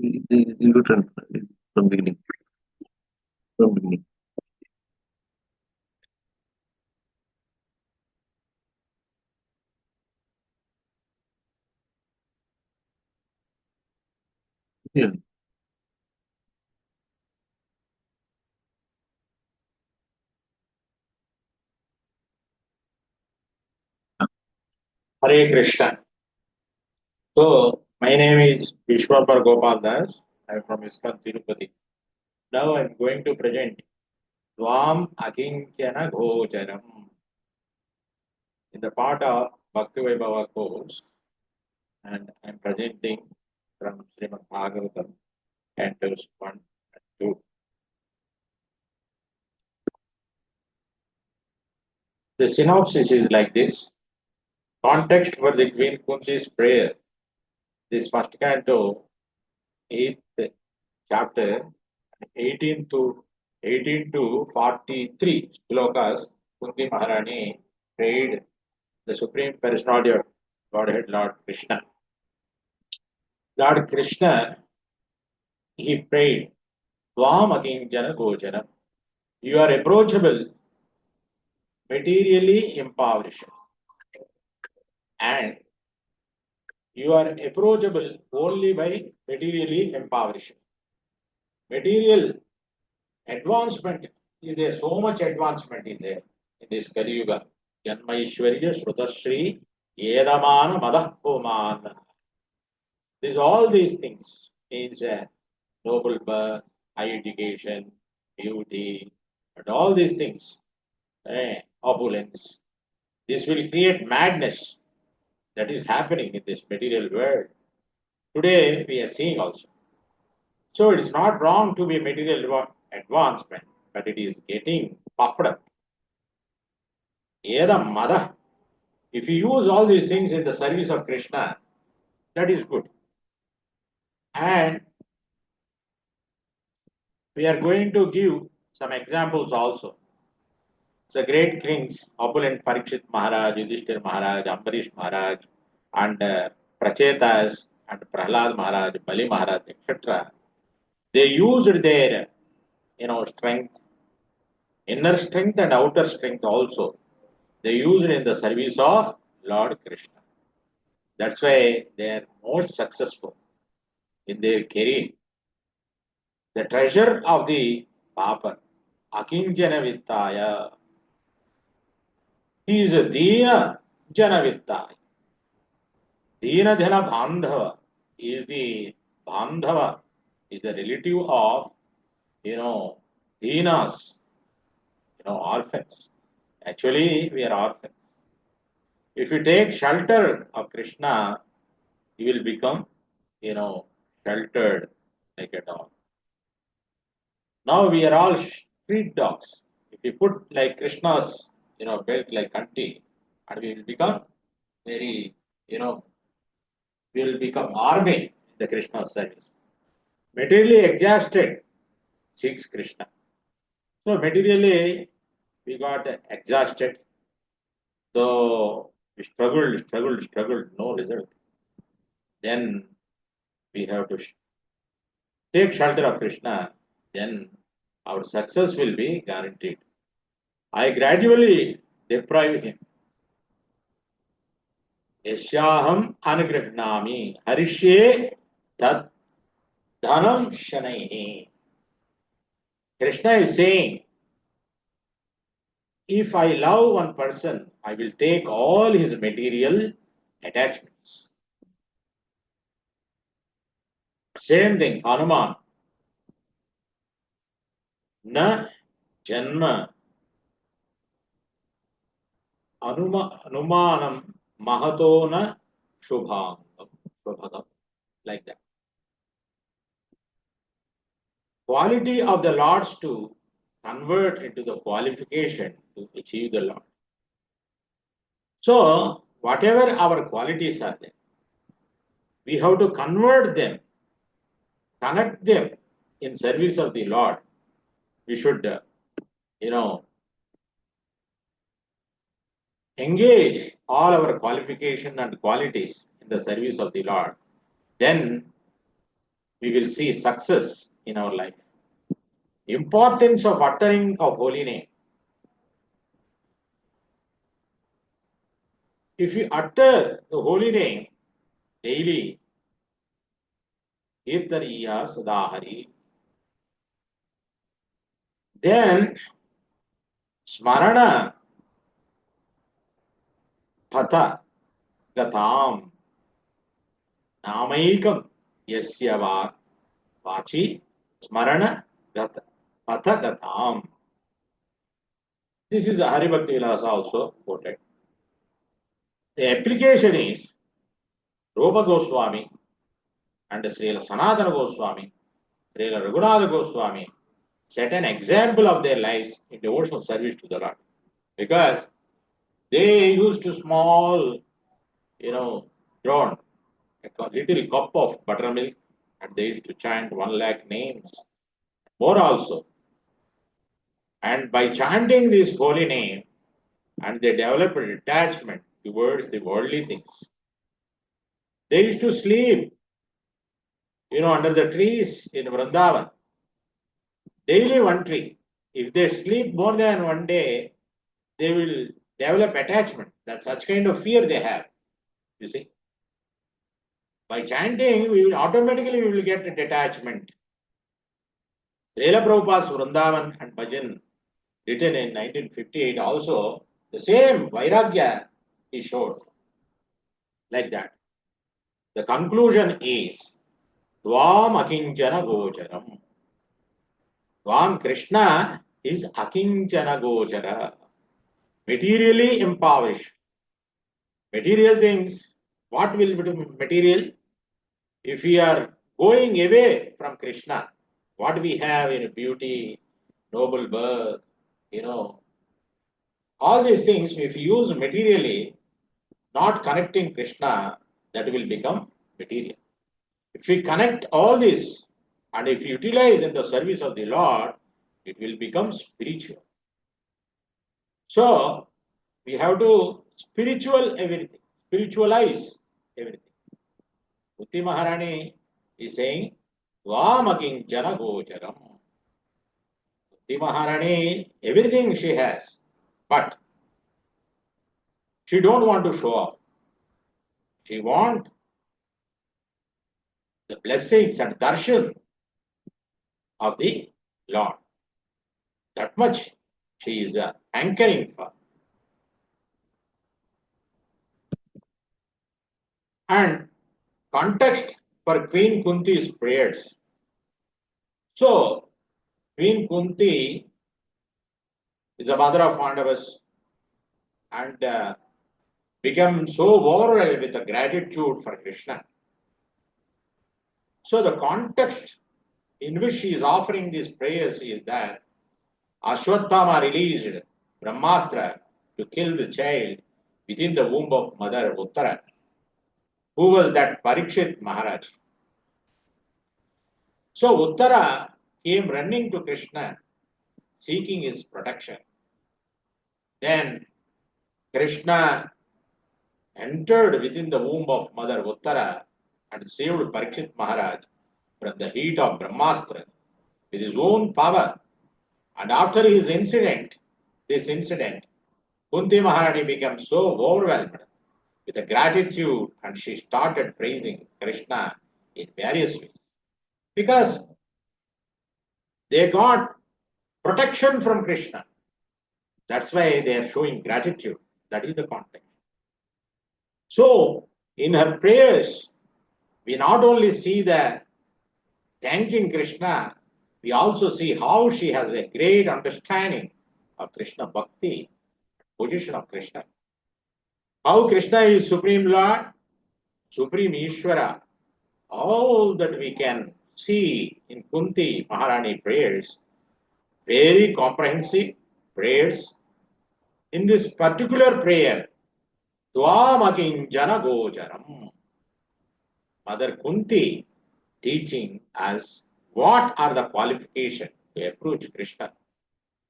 You turn from beginning. From beginning. Yeah. Hare Krishna. So, my name is Vishwapar Gopal Das. I am from ISKCON Tirupati. Now I am going to present Tvam Akinchina Gocharam in the part of Bhakti Vaibhava course, and I am presenting from Srimad Bhagavatam, cantos 1 and 2. The synopsis is like this. Context for the Queen Kunti's prayer. This first canto, 8th chapter, 18 to 18 to 43 slokas, Kunti Maharani prayed the Supreme Personality of Godhead, Lord Krishna. Lord Krishna, he prayed, Tvam Akinchana Gocharam. You are approachable, materially impoverished, and you are approachable only by materially impoverished. Material advancement is there, so much advancement is there in this Kali Yuga. Janmaishwarya Shrutashri Yedamana Madhapuman. These all these things means noble birth, high education, beauty, and all these things, opulence. This will create madness that is happening in this material world. Today we are seeing also. So it is not wrong to be material advancement, but it is getting puffed up. Eda mother. If you use all these things in the service of Krishna, that is good. And we are going to give some examples also. The great kings, opulent Parikshit Maharaj, Yudhishthir Maharaj, Ambarish Maharaj, and Prachetas, and Prahlad Maharaj, Bali Maharaj, etc. They used their, strength, inner strength and outer strength also. They used it in the service of Lord Krishna. That's why they are most successful in their career. The treasure of the Papa, Akinchana Vittaya, he is a Dina Jana Vittaya. Dina Jana Bandhava is the Bandhava, is the relative of, Dinas, orphans. Actually, we are orphans. If you take shelter of Krishna, you will become, sheltered like a dog. Now we are all street dogs. If you put like Krishna's, belt like Kanti, and we will become very, you know, we will become army in the Krishna service. Materially exhausted seeks Krishna. So materially we got exhausted. So we struggled, no result. Then we have to take shelter of Krishna. Then our success will be guaranteed. I gradually deprive him. Yashaham anugrihnami harishye tad dhanam shanaihi. Krishna is saying, if I love one person, I will take all his material attachments. Same thing, Hanuman. Na janma anumanam mahato na shubhagam. Like that. Quality of the Lord's to convert into the qualification to achieve the Lord. So, whatever our qualities are there, we have to convert them, connect them in service of the Lord. We should, engage all our qualification and qualities in the service of the Lord. Then we will see success in our life. Importance of uttering of holy name. If you utter the holy name daily, Kirtaniya Sadahari, then Smarana Pata Gatam Namaikam Yasya Vachi Smarana Gata Pata Gatam. This is a Haribhakti Vilasa also quoted. The application is Rupa Goswami and Srila Sanatana Goswami, Srila Raghunatha Goswami set an example of their lives in devotional service to the Lord. Because they used to small, drawn a little cup of buttermilk and they used to chant 1 lakh names, more also. And by chanting this holy name, and they developed a detachment towards the worldly things. They used to sleep, under the trees in Vrindavan. Daily one tree. If they sleep more than one day, they will develop attachment. That's such kind of fear they have. You see. By chanting, we will get a detachment. Srila Prabhupada's Vrindavan and Bhajan, written in 1958, also the same Vairagya he showed. Like that. The conclusion is Tvam Akinchina Gocharam. Tvam Krishna is Akinchina Gochara. Materially impoverished. Material things, what will be material? If we are going away from Krishna, what we have in beauty, noble birth, all these things, if we use materially, not connecting Krishna, that will become material. If we connect all this and if we utilize in the service of the Lord, it will become spiritual. So, we have to spiritualize everything. Utti Maharani is saying, Vamakinchana Gocharam. Utti Maharani, everything she has, but she don't want to show off. She want the blessings and darshan of the Lord. That much she is anchoring for. And context for Queen Kunti's prayers. So, Queen Kunti is the mother of Pandavas and became so overwhelmed with the gratitude for Krishna. So, the context in which she is offering these prayers is that Ashwatthama released Brahmastra to kill the child within the womb of Mother Uttara. Who was that? Parikshit Maharaj. So Uttara came running to Krishna seeking his protection. Then Krishna entered within the womb of Mother Uttara and saved Parikshit Maharaj from the heat of Brahmastra with his own power. And after this incident, Kunti Maharani became so overwhelmed with the gratitude and she started praising Krishna in various ways. Because they got protection from Krishna. That's why they are showing gratitude. That is the context. So, in her prayers, we not only see the thanking Krishna, we also see how she has a great understanding of Krishna Bhakti, position of Krishna. How Krishna is Supreme Lord, Supreme Ishvara. All that we can see in Kunti Maharani prayers, very comprehensive prayers. In this particular prayer, Dvamakinjana Gocharam, Mother Kunti teaching us what are the qualifications to approach Krishna,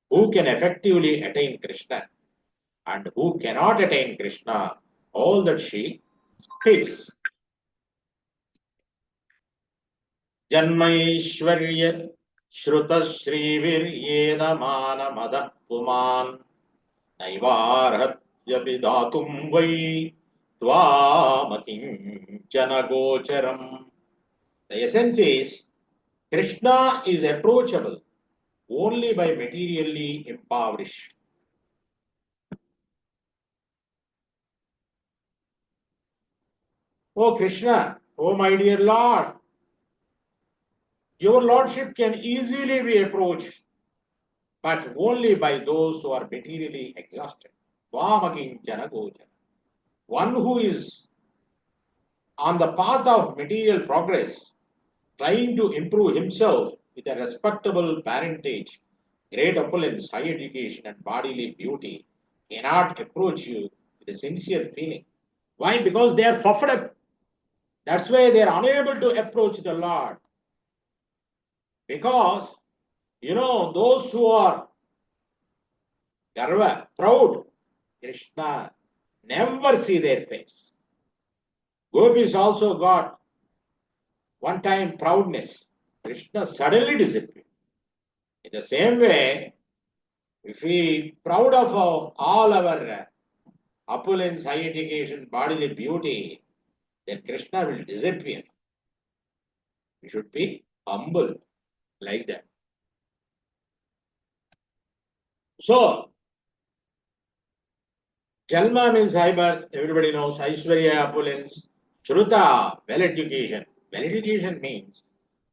who can effectively attain Krishna, and who cannot attain Krishna, all that she speaks. Janmaishwarya Shruta Shriviryeda Mada Puman Naivarhatya Vidatum Vai Tvam Akinchina Gocharam. The essence is Krishna is approachable only by materially impoverished. Oh Krishna, oh my dear Lord, your Lordship can easily be approached, but only by those who are materially exhausted. Vamakinchana Gochara. One who is on the path of material progress, trying to improve himself with a respectable parentage, great opulence, high education, and bodily beauty, cannot approach you with a sincere feeling. Why? Because they are puffed up. That's why they are unable to approach the Lord. Because, those who are garva, proud, Krishna never see their face. Gopis also got one time proudness. Krishna suddenly disappeared. In the same way, if we proud of all our opulence, high education, bodily beauty, then Krishna will disappear. We should be humble like that. So, Jalma means high birth, everybody knows. Aishwarya, opulence. Shruta, well education. Well education means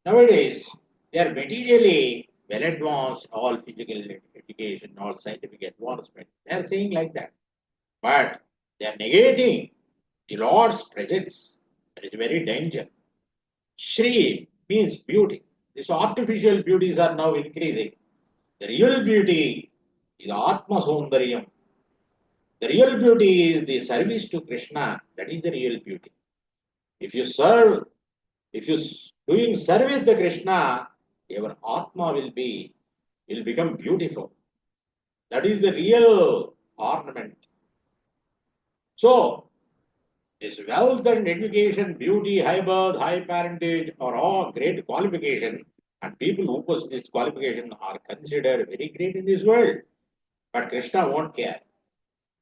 nowadays they are materially well advanced, all physical education, all scientific advancement. They are saying like that. But they are negating the Lord's presence. That is very dangerous. Shri means beauty. These artificial beauties are now increasing. The real beauty is Atma Sundaryam. The real beauty is the service to Krishna. That is the real beauty. If you serve, if you doing service to Krishna, your Atma will become beautiful. That is the real ornament. So, this wealth and education, beauty, high birth, high parentage are all great qualification, and people who possess this qualification are considered very great in this world. But Krishna won't care.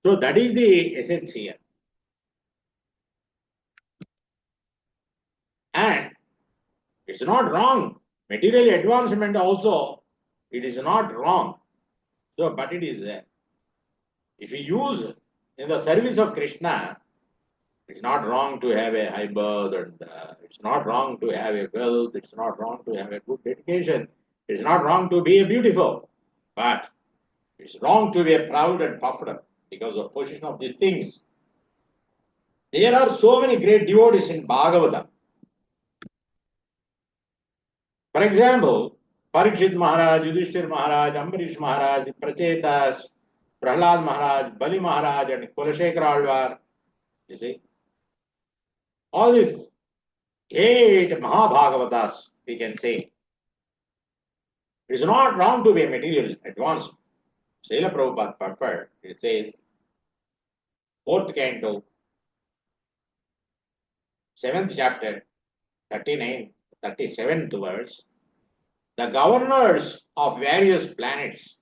So that is the essence here. And it's not wrong. Material advancement also, it is not wrong. So, but it is if you use in the service of Krishna, it's not wrong to have a high birth, and it's not wrong to have a wealth, it's not wrong to have a good education, it's not wrong to be a beautiful, but it's wrong to be a proud and puffed up because of possession of these things. There are so many great devotees in Bhagavatam. For example, Parikshit Maharaj, Yudhishthir Maharaj, Ambarish Maharaj, Prachetas, Prahlad Maharaj, Bali Maharaj, and Kulashekara Alvar. You see, all these great Mahabhagavatas, we can say. It is not wrong to be a material advanced. Srila Prabhupada purport, it says, 4th canto, 7th chapter, 39, 37th verse. The governors of various planets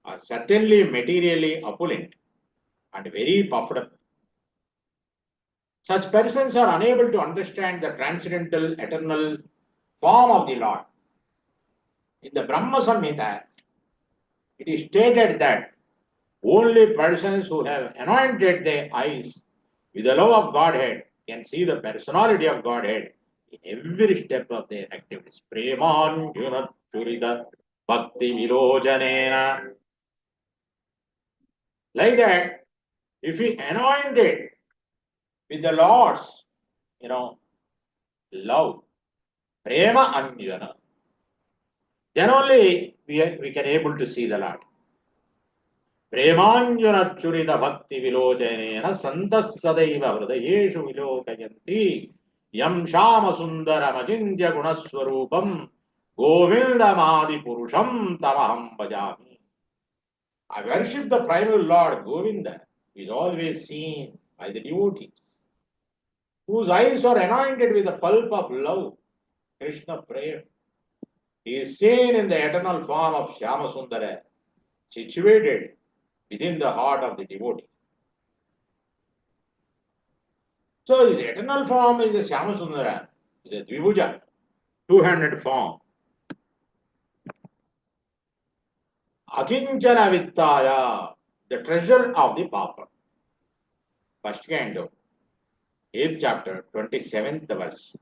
are certainly materially opulent and very puffed up. Such persons are unable to understand the transcendental, eternal form of the Lord. In the Brahma Samhita, it is stated that only persons who have anointed their eyes with the love of Godhead can see the personality of Godhead in every step of their activities. Premanjuna Churita Bhakti Virojanena. Like that, if we anointed with the Lord's, love, Prema Anjana, then only we can able to see the Lord. Premanjana Churita Bhakti Vilojanena Santas Sadaiva Hridayeshu Vilokayanti Yam Shama Sundaram Ajintya Gunaswarupam Govindamadi Purusham Tamaham Bhajami. I worship the primal Lord Govinda, who is always seen by the devotees, whose eyes are anointed with the pulp of love. Krishna prayer. He is seen in the eternal form of Shyamasundara, situated within the heart of the devotee. So his eternal form is a Shyamasundara, is a Dvibhuja, two-handed form. Akinchana Vittaya, the treasure of the Papa. First canto, 8th chapter, 27th verse.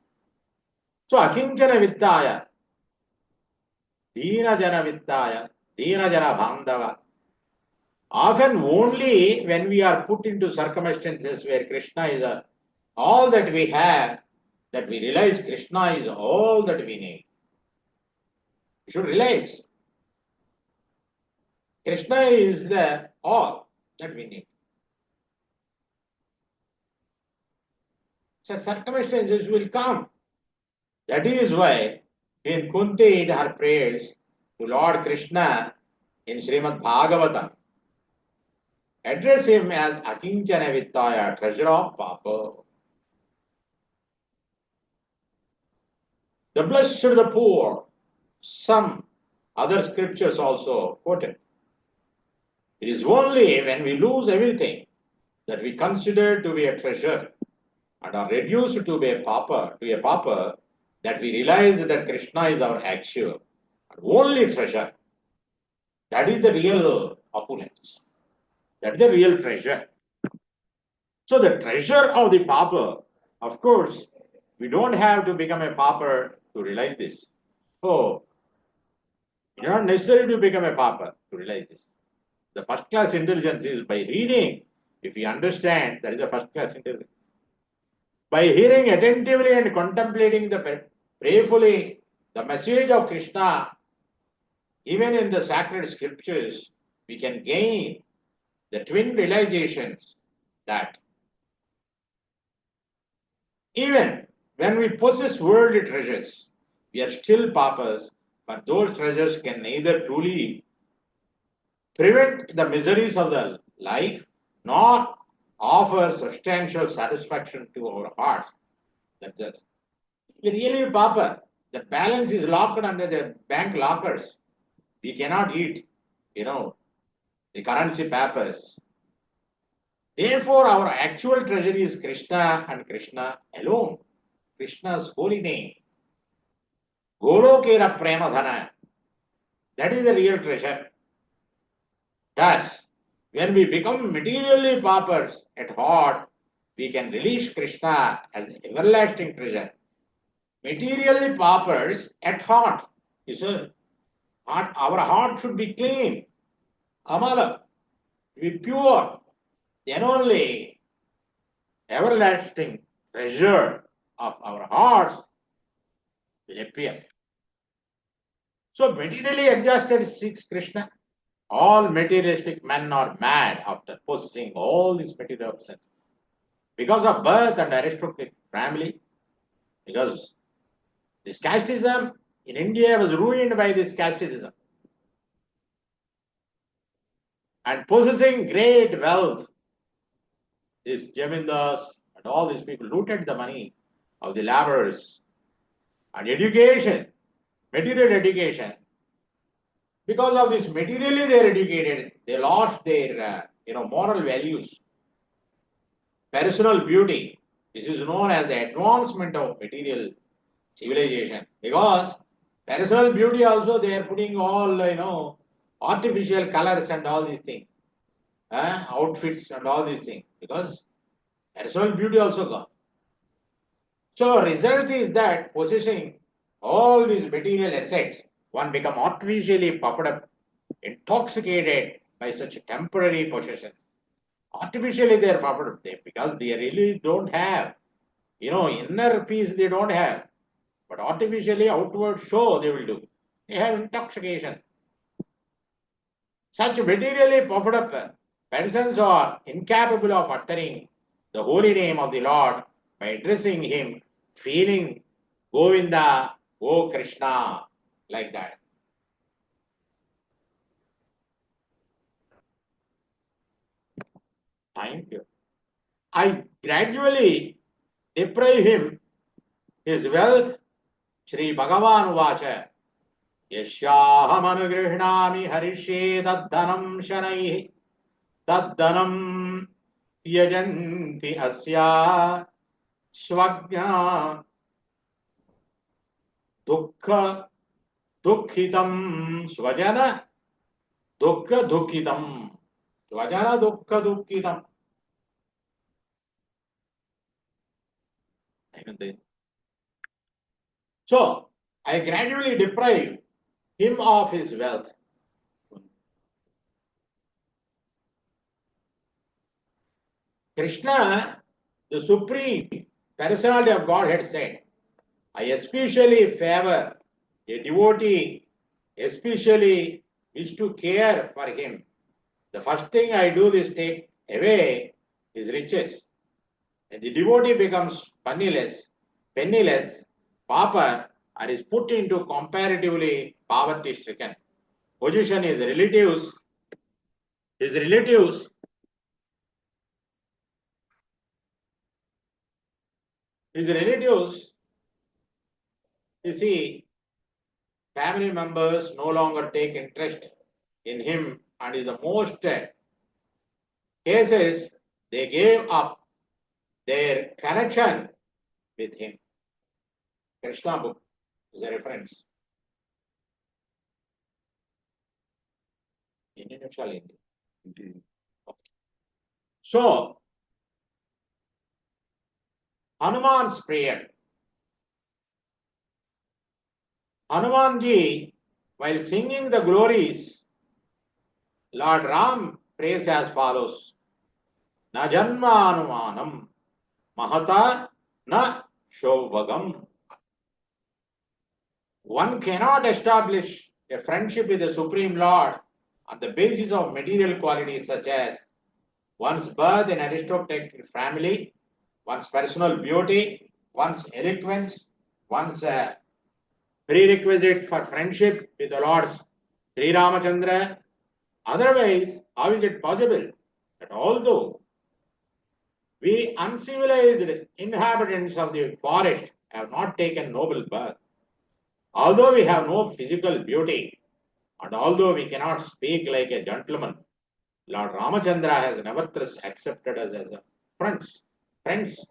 So Akinchana Vittaya, Dina Jana Vittaya, Dina Jana Bandhava. Often only when we are put into circumstances where Krishna is all that we have, that we realize Krishna is all that we need. You should realize Krishna is the all that we need. Such circumstances will come. That is why in Kunti in her prayers to Lord Krishna in Srimad Bhagavatam, address him as Akinchana Vittaya, treasure of Papa. The blessed, the poor. Some other scriptures also quoted. It is only when we lose everything that we consider to be a treasure and are reduced to a pauper, that we realize that Krishna is our actual and only treasure. That is the real opulence. That is the real treasure. So the treasure of the pauper, of course, we don't have to become a pauper to realize this. So you are not necessary to become a pauper to realize this. The first class intelligence is by reading. If you understand, that is a first class intelligence. By hearing attentively and contemplating prayerfully the message of Krishna, even in the sacred scriptures, we can gain the twin realizations that even when we possess worldly treasures, we are still paupers, but those treasures can neither truly prevent the miseries of the life nor offer substantial satisfaction to our hearts. That's just. We really pauper. The balance is locked under the bank lockers. We cannot eat, the currency papers. Therefore, our actual treasure is Krishna and Krishna alone. Krishna's holy name. Golokera Premadhana. That is the real treasure. Thus, when we become materially paupers at heart, we can release Krishna as everlasting treasure. Materially paupers at heart. You see, our heart should be clean, amala, be pure. Then only everlasting treasure of our hearts will appear. So materially exhausted seeks Krishna. All materialistic men are mad after possessing all these material senses. Because of birth and aristocratic family, because this casteism in India was ruined by this casteism. And possessing great wealth, these Jamindars and all these people looted the money of the laborers. And education, material education, because of this materially they are educated, they lost their moral values. Personal beauty, this is known as the advancement of material civilization, because personal beauty also they are putting all artificial colors and all these things, outfits and all these things, because personal beauty also gone. So result is that possessing all these material assets, one become artificially puffed up, intoxicated by such temporary possessions. Artificially they are puffed up because they really don't have, inner peace they don't have. But artificially outward show they will do. They have intoxication. Such materially puffed up persons are incapable of uttering the holy name of the Lord by addressing him, feeling Govinda, O Krishna, like that. Thank you. I gradually deprive him his wealth Shri Bhagavan Vacha Yasyahamanu Harishe Taddanam Shanai Taddanam Tyajanti Asya Swagya Dukkha Dukhitam Swajana Dukkha Dukhitam Swajana Dukkha Dukhitam. So I gradually deprive him of his wealth. Krishna, the Supreme Personality of Godhead, said, I especially favor a devotee, especially wish to care for him. The first thing I do is take away his riches. And the devotee becomes penniless, pauper, or is put into comparatively poverty-stricken position. His relatives, his relatives you see, family members no longer take interest in him, and in the most cases, they gave up their connection with him. Krishna book is a reference. So, Hanuman's prayer. Hanumanji, while singing the glories, Lord Ram prays as follows. Na janma anumanam mahata na shobhagam. One cannot establish a friendship with the Supreme Lord on the basis of material qualities such as one's birth in aristocratic family, one's personal beauty, one's eloquence, one's prerequisite for friendship with the Lord Sri Ramachandra. Otherwise, how is it possible that although we uncivilized inhabitants of the forest have not taken noble birth, although we have no physical beauty, and although we cannot speak like a gentleman, Lord Ramachandra has nevertheless accepted us as a friends. Friends.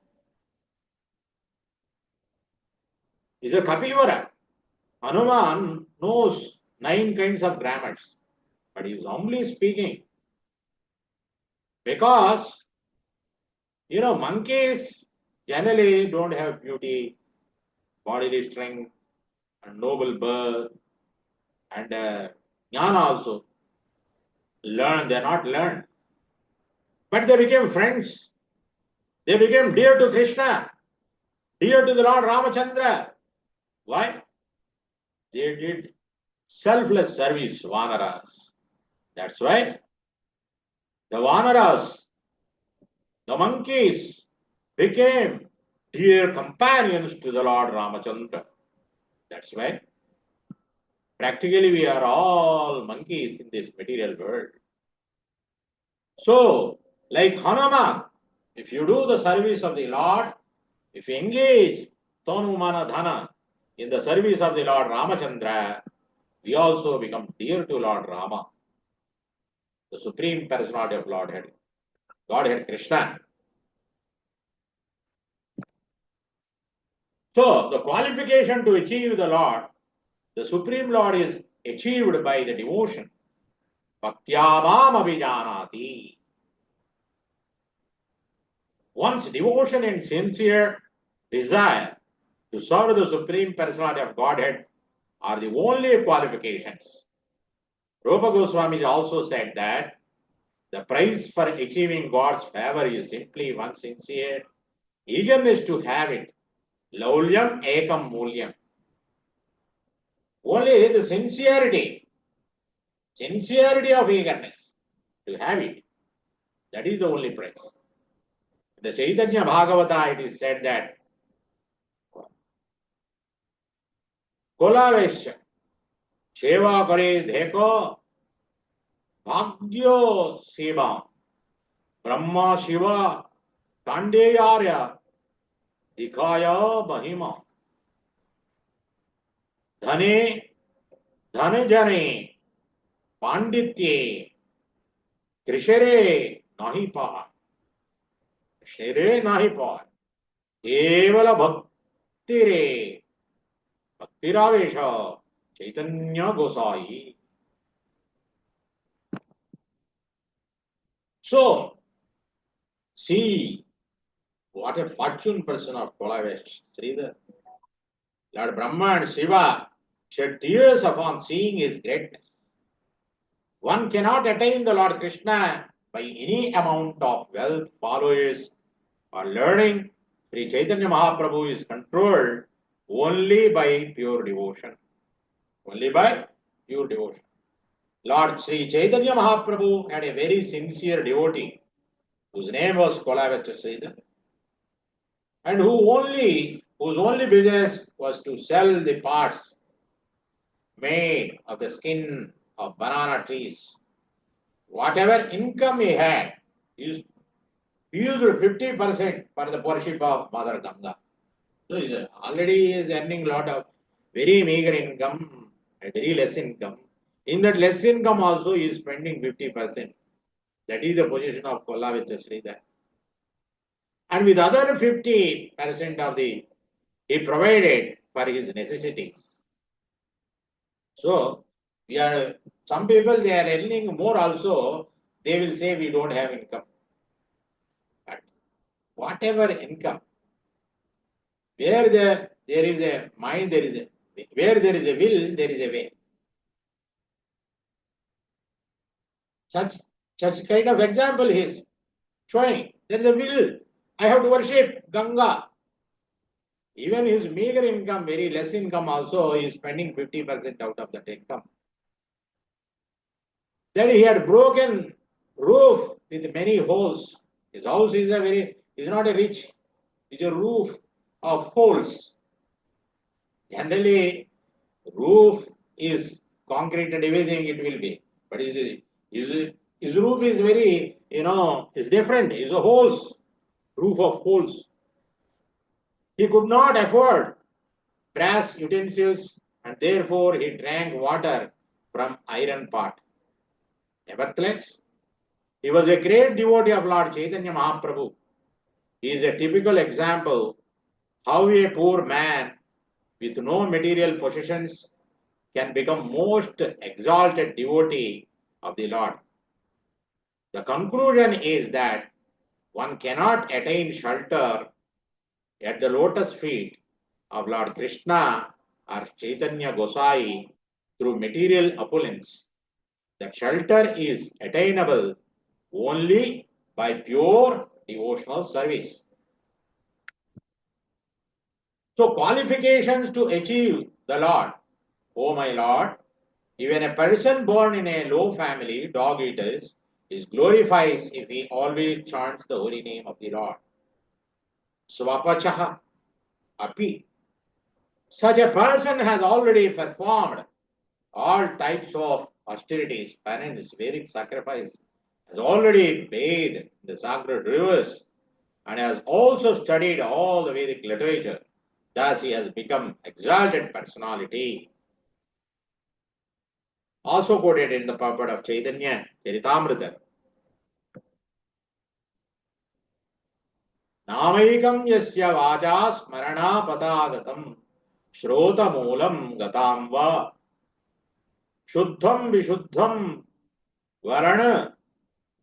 Is a Kapivara. Hanuman knows 9 kinds of grammars, but he is humbly speaking. Because, monkeys generally don't have beauty, bodily strength, and noble birth, and jnana also. They're not learned. But they became friends. They became dear to Krishna, dear to the Lord Ramachandra. Why? They did selfless service, Vanaras. That's why the Vanaras, the monkeys, became dear companions to the Lord Ramachandra. That's why practically we are all monkeys in this material world. So, like Hanuman, if you do the service of the Lord, if you engage Tanu Mana Dhana in the service of the Lord Ramachandra, we also become dear to Lord Rama, the Supreme Personality of Godhead Krishna. So, the qualification to achieve the Lord, the Supreme Lord, is achieved by the devotion. Bhaktyamam abhijanati. One's devotion and sincere desire to serve the Supreme Personality of Godhead are the only qualifications. Rupa Goswami also said that the price for achieving God's favor is simply one sincere eagerness to have it. Laulyam ekam mulyam. Only the sincerity of eagerness to have it. That is the only price. The Chaitanya Bhagavata, it is said that Kolavesha Sheva Kare Dheko Bhagyo Seva Brahma Shiva Kandeyarya Dikaya Mahima. Dhane, Dhanajane, Panditye, Krishere, Nahi Pahan. Krishere, Nahi Pahan. Kevala Bhaktire, Bhaktiravesha, Chaitanya Gosai. So, see what a fortune person of Kolavesh, Sridhar. Lord Brahma and Shiva shed tears upon seeing his greatness. One cannot attain the Lord Krishna by any amount of wealth, followers, or learning. Sri Chaitanya Mahaprabhu is controlled only by pure devotion. Only by pure devotion. Lord Sri Chaitanya Mahaprabhu had a very sincere devotee whose name was Kolavacha Sridhar, and whose only business was to sell the parts made of the skin of banana trees. Whatever income he had, he used 50% for the worship of Mother Ganga. So already he is earning a lot of very meager income, very less income. In that less income also he is spending 50%. That is the position of Kollavicha Sridhar. And with other 50% of the he provided for his necessities. So some people they are earning more also, they will say we don't have income. But whatever income, where there is a mind, where there is a will, there is a way. Such kind of example he is showing. There is a will. I have to worship Ganga. Even his meager income, very less income also, he is spending 50% out of that income. Then he had broken roof with many holes. His house is not a rich, it's a roof of holes. Generally, roof is concrete and everything it will be. But his roof is very, is different. It's a holes, roof of holes. He could not afford brass utensils and therefore he drank water from iron pot. Nevertheless, he was a great devotee of Lord Chaitanya Mahaprabhu. He is a typical example how a poor man with no material possessions can become most exalted devotee of the Lord. The conclusion is that one cannot attain shelter at the lotus feet of Lord Krishna or Chaitanya Gosai through material opulence. That shelter is attainable only by pure devotional service. So, qualifications to achieve the Lord. Oh my Lord, even a person born in a low family, dog eaters, is glorifies if he always chants the holy name of the Lord. Swapachaha api. Such a person has already performed all types of austerities, penance, Vedic sacrifice, has already bathed in the sacred rivers, and has also studied all the Vedic literature. Thus, he has become exalted personality. Also quoted in the purport of Chaitanya Charitamrita. Namaikam yasya vaja smarana patagatam shrota moolam gatam va shuddham vishuddham varana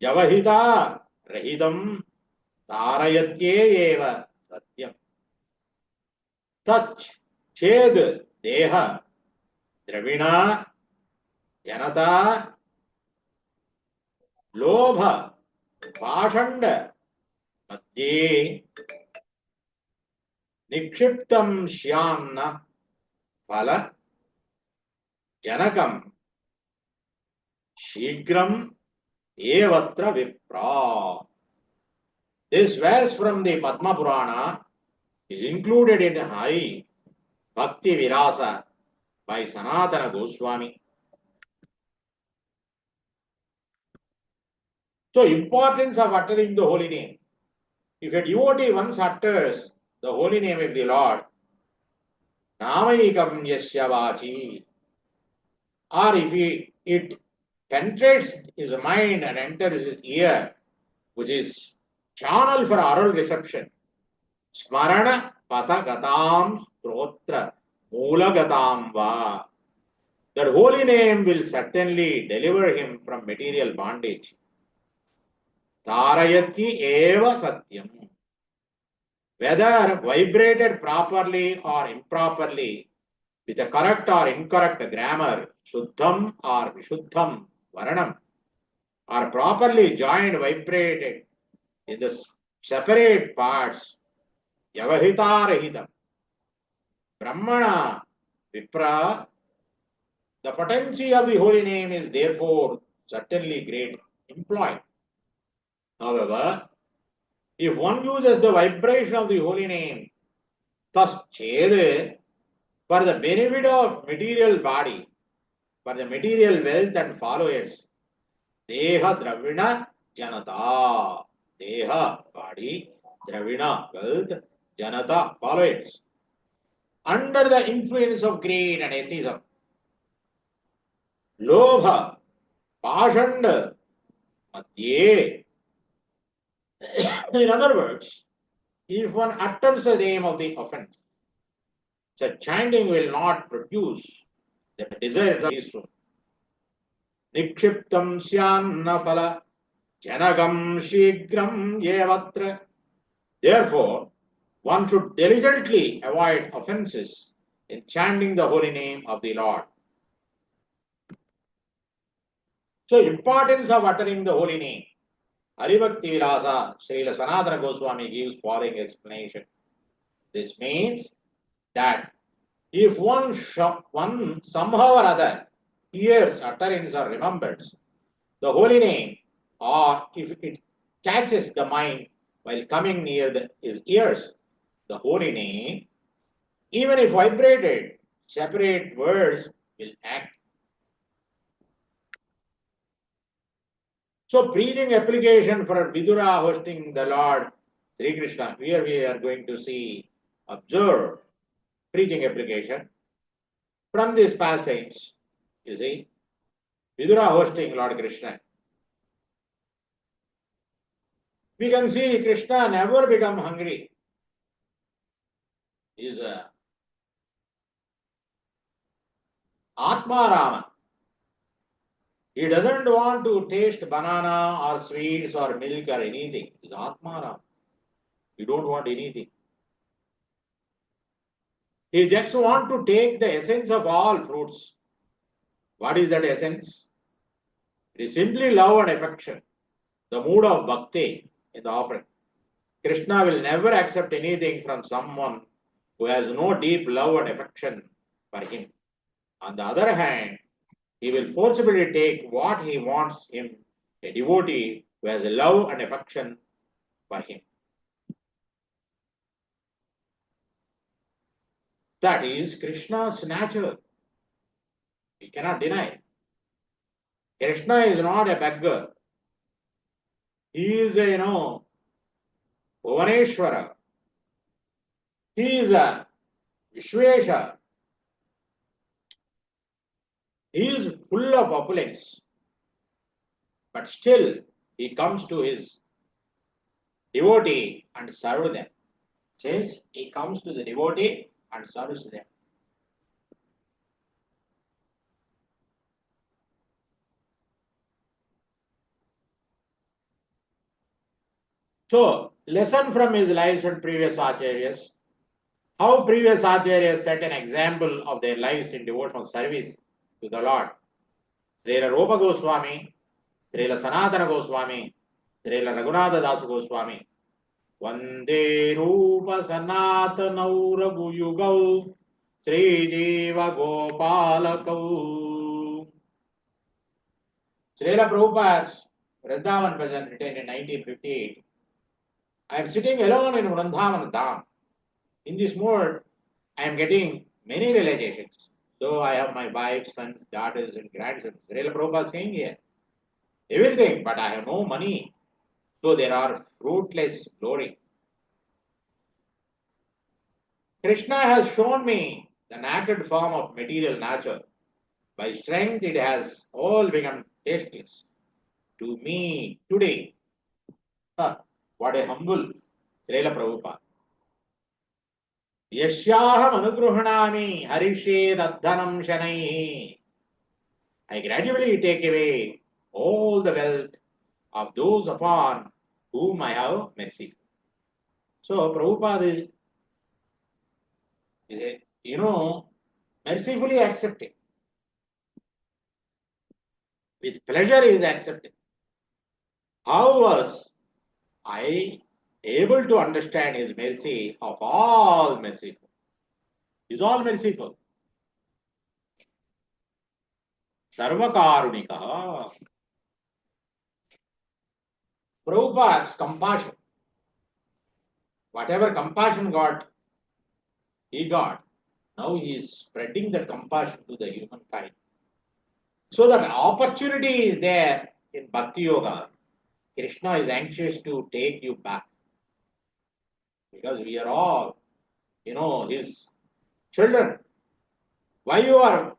yavahita rahidam tarayatye eva satyam. Tach ched deha dravina janata lobha pashanda madhye nikshiptam shyamna phala janakam shigram evatra vipra. This verse from the Padma Purana is included in the Hari Bhakti Virasa by Sanatana Goswami. So, importance of uttering the holy name. If a devotee once utters the holy name of the Lord, Nama Samaikam Yasya Vachi. Or if it penetrates his mind and enters his ear, which is channel for oral reception, Smarana Patagatam Strotra Mulagatam Va. That holy name will certainly deliver him from material bondage. Tarayati eva satyam. Whether vibrated properly or improperly, with a correct or incorrect grammar, Shuddham or Vishuddham Varanam, or properly joined vibrated in the separate parts, Yavahita Brahmana Vipra. The potency of the holy name is therefore certainly great employed. However, if one uses the vibration of the holy name, thus chede, for the benefit of material body, for the material wealth and followers, deha dravina janata, deha body, dravina wealth, janata followers, under the influence of greed and atheism, lobha, pashand, madhye. In other words, if one utters the name of the offense, such chanting will not produce the desired result. Nikshiptam syanna phala janagam shigram yevatra. Therefore, one should diligently avoid offenses in chanting the holy name of the Lord. So, importance of uttering the holy name. Haribhakti Vilasa, Srila Sanatana Goswami gives following explanation. This means that if one somehow or other hears utterance or remembers the holy name, or if it catches the mind while coming near his ears, the holy name, even if vibrated, separate words will act. So, preaching application for Vidura hosting the Lord Sri Krishna. Here we are going to observe preaching application from these pastimes. You see, Vidura hosting Lord Krishna. We can see Krishna never become hungry. He is a Atma Rama. He doesn't want to taste banana or sweets or milk or anything. He is Atma Rama. He don't want anything. He just want to take the essence of all fruits. What is that essence? It is simply love and affection, the mood of bhakti in the offering. Krishna will never accept anything from someone who has no deep love and affection for him. On the other hand, he will forcibly take what he wants him, a devotee who has love and affection for him. That is Krishna's nature. We cannot deny. Krishna is not a beggar. He is a, Bhuvaneshwara. He is a Vishwesha. He is full of opulence. But still, he comes to his devotee and serves them. Since he comes to the devotee and serves them. So, lesson from his lives and previous acharyas. How previous acharyas set an example of their lives in devotional service to the Lord. Srila Rupa Goswami, Srila Sanatana Goswami, Srila Raghunatha Das Goswami. Vande Rupa Sanatana Raghuyugau Sri Jiva Gopalakau. Srila Prabhupada's Vrindavan Bhajan written in 1958. I am sitting alone in Vrindavan Dham. In this mode, I am getting many realizations. So I have my wife, sons, daughters, and grandsons. Srila Prabhupada is saying here, everything, but I have no money. So there are fruitless glory. Krishna has shown me the naked form of material nature. By strength, it has all become tasteless. To me today, what a humble Srila Prabhupada. Yasyaham anugruhanami harished adhanam shanai. I gradually take away all the wealth of those upon whom I have mercy. So Prabhupada is mercifully accepting. With pleasure he is accepting. How was I able to understand his mercy of all merciful? He is all merciful. Sarvakarunika. Prabhupada's compassion. Whatever compassion he got. Now he is spreading that compassion to the humankind. So that opportunity is there in Bhakti Yoga. Krishna is anxious to take you back. Because we are all, his children. Why you are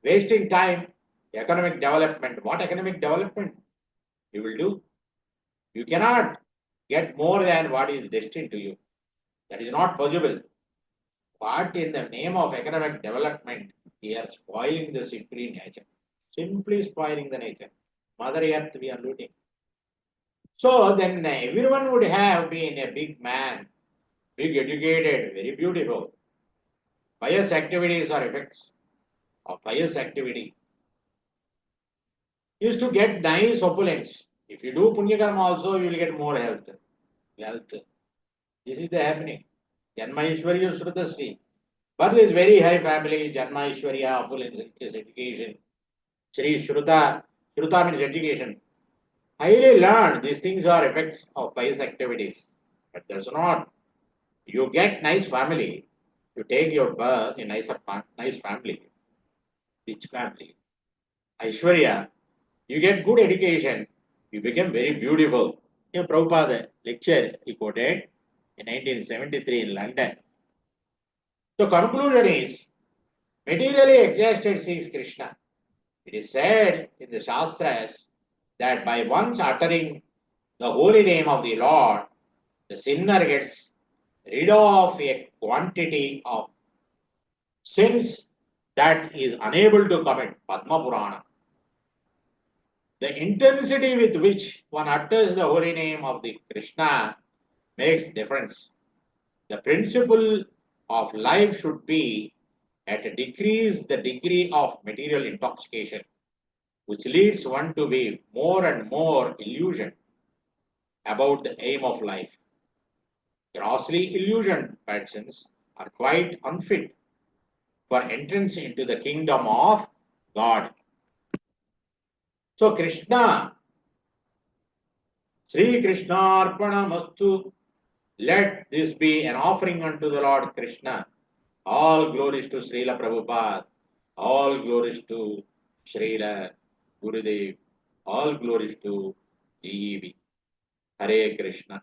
wasting time? Economic development. What economic development you will do? You cannot get more than what is destined to you. That is not possible. But in the name of economic development, we are spoiling the supreme nature. Simply spoiling the nature. Mother Earth we are looting. So then everyone would have been a big man, big educated, very beautiful. Pious activities are effects of pious activity. Used to get nice opulence. If you do Punya karma also, you will get more health. Wealth. This is the happening. Janma Ishwarya Srutasri. Birth is very high family. Janma Ishwarya, opulence, riches, education. Sri Shruta. Shruta means education. Highly learned. These things are effects of pious activities. But there's not. You get nice family. You take your birth in nice family. Rich family. Aishwarya. You get good education. You become very beautiful. Yeah, Prabhupada lecture he quoted in 1973 in London. The conclusion is materially exhausted sees Krishna. It is said in the Shastras that by once uttering the holy name of the Lord, the sinner gets rid of a quantity of sins that is unable to commit. Padma Purana. The intensity with which one utters the holy name of the Krishna makes difference. The principle of life should be at a decrease the degree of material intoxication, which leads one to be more and more illusioned about the aim of life. Grossly illusioned persons are quite unfit for entrance into the kingdom of God. So Krishna, Sri Krishna Arpanamastu, let this be an offering unto the Lord Krishna. All glories to Srila Prabhupada. All glories to Srila Gurudev. All glories to GEB. Hare Krishna.